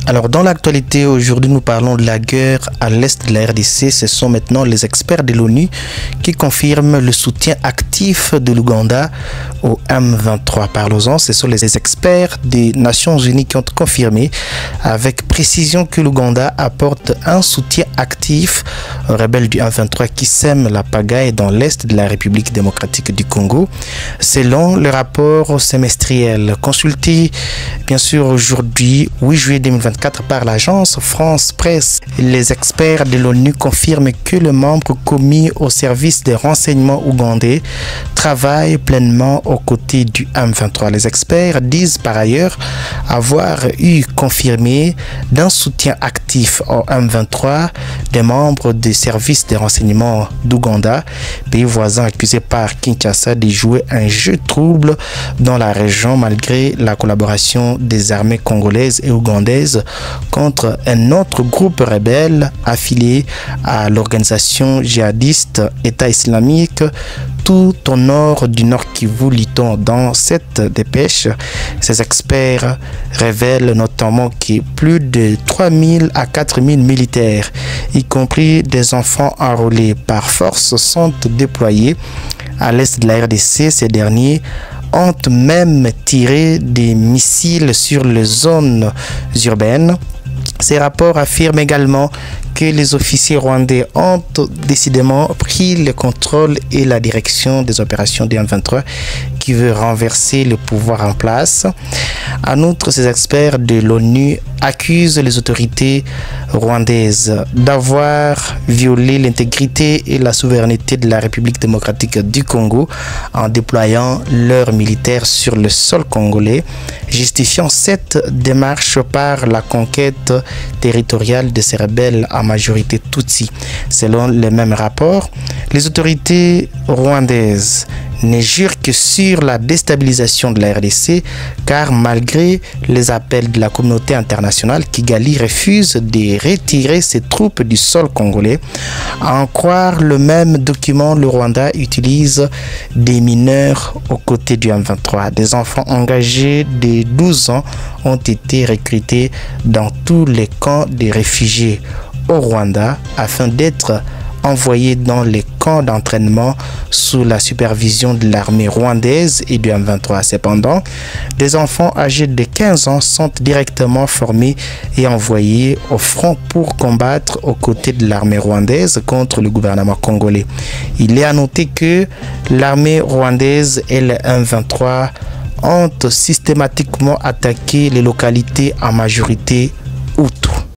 Alors, dans l'actualité, aujourd'hui, nous parlons de la guerre à l'est de la RDC. Ce sont maintenant les experts de l'ONU qui confirment le soutien actif de l'Ouganda au M23. Parlons-en, ce sont les experts des Nations Unies qui ont confirmé avec précision que l'Ouganda apporte un soutien actif aux rebelles du M23 qui sèment la pagaille dans l'est de la République démocratique du Congo, selon le rapport semestriel consulté, bien sûr, aujourd'hui, 8 juillet 2024, par l'agence France Presse. Les experts de l'ONU confirment que le membre commis au service des renseignements ougandais travaille pleinement aux côtés du M23. Les experts disent par ailleurs avoir eu confirmé d'un soutien actif au M23 des membres des services des renseignements d'Ouganda, pays voisin accusé par Kinshasa de jouer un jeu trouble dans la région malgré la collaboration des armées congolaises et ougandaises contre un autre groupe rebelle affilié à l'organisation djihadiste État islamique tout au nord du Nord Kivu, lit-on dans cette dépêche. Ces experts révèlent notamment que plus de 3000 à 4000 militaires, y compris des enfants enrôlés par force, sont déployés à l'est de la RDC. Ces derniers ont même tiré des missiles sur les zones urbaines. Ces rapports affirment également que les officiers rwandais ont décidément pris le contrôle et la direction des opérations du M23 qui veut renverser le pouvoir en place. En outre, ces experts de l'ONU accusent les autorités rwandaises d'avoir violé l'intégrité et la souveraineté de la République démocratique du Congo en déployant leurs militaires sur le sol congolais, justifiant cette démarche par la conquête territoriale de ces rebelles en majorité Tutsi. Selon les mêmes rapports, les autorités rwandaises ne jurent que sur la déstabilisation de la RDC, car malgré les appels de la communauté internationale, Kigali refuse de retirer ses troupes du sol congolais. À en croire le même document, le Rwanda utilise des mineurs aux côtés du M23. Des enfants engagés de 12 ans ont été recrutés dans tous les camps des réfugiés au Rwanda afin d'être envoyés dans les camps d'entraînement sous la supervision de l'armée rwandaise et du M23. Cependant, des enfants âgés de 15 ans sont directement formés et envoyés au front pour combattre aux côtés de l'armée rwandaise contre le gouvernement congolais. Il est à noter que l'armée rwandaise et le M23 ont systématiquement attaqué les localités en majorité